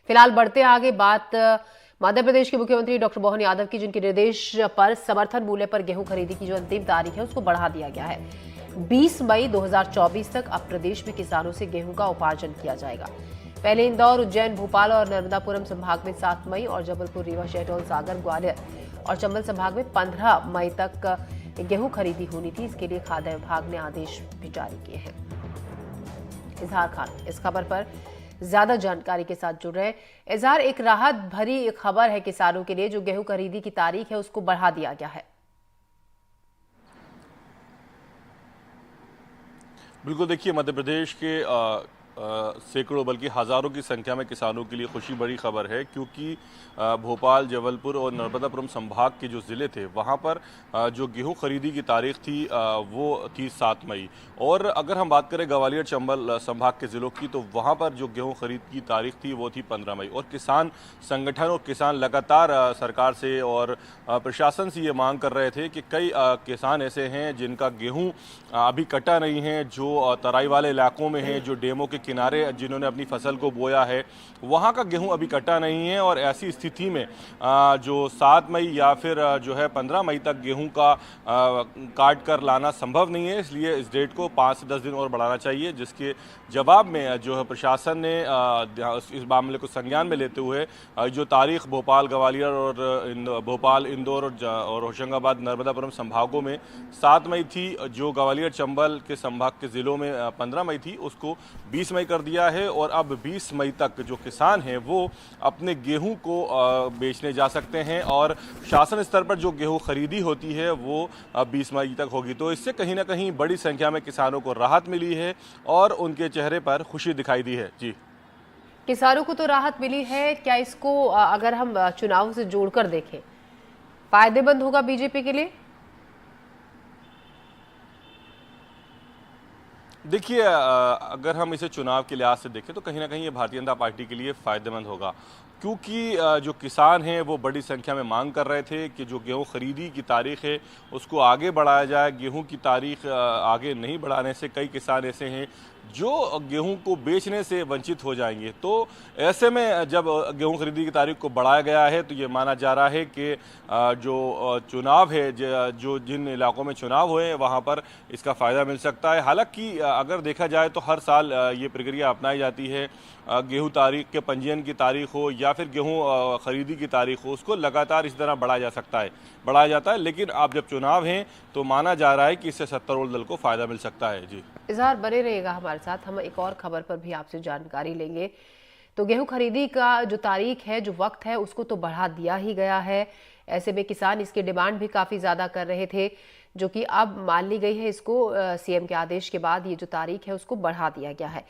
फिलहाल बढ़ते आगे बात मध्य प्रदेश के मुख्यमंत्री डॉक्टर मोहन यादव की, जिनके निर्देश पर समर्थन मूल्य पर गेहूं खरीदी की जो अंतिम तारीख है उसको बढ़ा दिया गया है। 20 मई 2024 तक अब प्रदेश में किसानों से गेहूं का उपार्जन किया जाएगा। पहले इंदौर, उज्जैन, भोपाल और नर्मदापुरम संभाग में 7 मई और जबलपुर, रीवा, शहडोल, सागर, ग्वालियर और चंबल संभाग में 15 मई तक गेहूं खरीदी होनी थी। इसके लिए खाद्य विभाग ने आदेश भी जारी किए हैं। इजहार खान इस खबर पर ज्यादा जानकारी के साथ जुड़ रहे हैं। इजहार, एक राहत भरी खबर है किसानों के लिए, जो गेहूं खरीदी की तारीख है उसको बढ़ा दिया गया है। बिल्कुल, देखिए मध्य प्रदेश के सैकड़ों बल्कि हज़ारों की संख्या में किसानों के लिए खुशी बड़ी खबर है, क्योंकि भोपाल, जबलपुर और नर्मदापुरम संभाग के जो ज़िले थे वहाँ पर जो गेहूं खरीदी की तारीख थी वो थी 7 मई। और अगर हम बात करें ग्वालियर, चंबल संभाग के ज़िलों की, तो वहाँ पर जो गेहूं खरीद की तारीख थी वो थी 15 मई। और किसान संगठन और किसान लगातार सरकार से और प्रशासन से ये मांग कर रहे थे कि कई किसान ऐसे हैं जिनका गेहूँ अभी कटा नहीं है, जो तराई वाले इलाकों में हैं, जो डेमों के किनारे जिन्होंने अपनी फसल को बोया है, वहाँ का गेहूं अभी कटा नहीं है। और ऐसी स्थिति में जो 7 मई या फिर जो है 15 मई तक गेहूं का काट कर लाना संभव नहीं है, इसलिए इस डेट को 5 से 10 दिन और बढ़ाना चाहिए। जिसके जवाब में जो है प्रशासन ने इस मामले को संज्ञान में लेते हुए जो तारीख भोपाल, ग्वालियर और भोपाल, इंदौर और होशंगाबाद, नर्मदापुरम संभागों में 7 मई थी, जो ग्वालियर, चंबल के संभाग के ज़िलों में 15 मई थी, उसको 20 मई कर दिया है। और अब 20 मई तक जो किसान हैं वो अपने गेहूं को बेचने जा सकते हैं, और शासन स्तर पर जो गेहूं खरीदी होती है वो 20 मई तक होगी। तो इससे कहीं ना कहीं बड़ी संख्या में किसानों को राहत मिली है और उनके चेहरे पर खुशी दिखाई दी है। जी, किसानों को तो राहत मिली है, क्या इसको अगर हम चुनाव से जोड़कर देखें फायदेमंद होगा बीजेपी के लिए? देखिए अगर हम इसे चुनाव के लिहाज से देखें तो कहीं ना कहीं ये भारतीय जनता पार्टी के लिए फ़ायदेमंद होगा, क्योंकि जो किसान हैं वो बड़ी संख्या में मांग कर रहे थे कि जो गेहूं खरीदी की तारीख है उसको आगे बढ़ाया जाए। गेहूं की तारीख आगे नहीं बढ़ाने से कई किसान ऐसे हैं जो गेहूं को बेचने से वंचित हो जाएंगे। तो ऐसे में जब गेहूं खरीदी की तारीख को बढ़ाया गया है तो ये माना जा रहा है कि जो चुनाव है, जो जिन इलाकों में चुनाव हुए हैं वहाँ पर इसका फ़ायदा मिल सकता है। हालांकि अगर देखा जाए तो हर साल ये प्रक्रिया अपनाई जाती है, गेहूं तारीख के पंजीयन की तारीख हो या फिर गेहूं खरीदी की तारीख हो, उसको लगातार इस तरह बढ़ाया जाता है। लेकिन अब जब चुनाव हैं तो माना जा रहा है कि इससे सत्तारूढ़ दल को फ़ायदा मिल सकता है। जी, इजहार, बने रहिएगा हमारे साथ, हम एक और खबर पर भी आपसे जानकारी लेंगे। तो गेहूं खरीदी का जो तारीख है, जो वक्त है, उसको तो बढ़ा दिया ही गया है। ऐसे में किसान इसकी डिमांड भी काफ़ी ज़्यादा कर रहे थे, जो कि अब मान ली गई है। इसको सीएम के आदेश के बाद ये जो तारीख है उसको बढ़ा दिया गया है।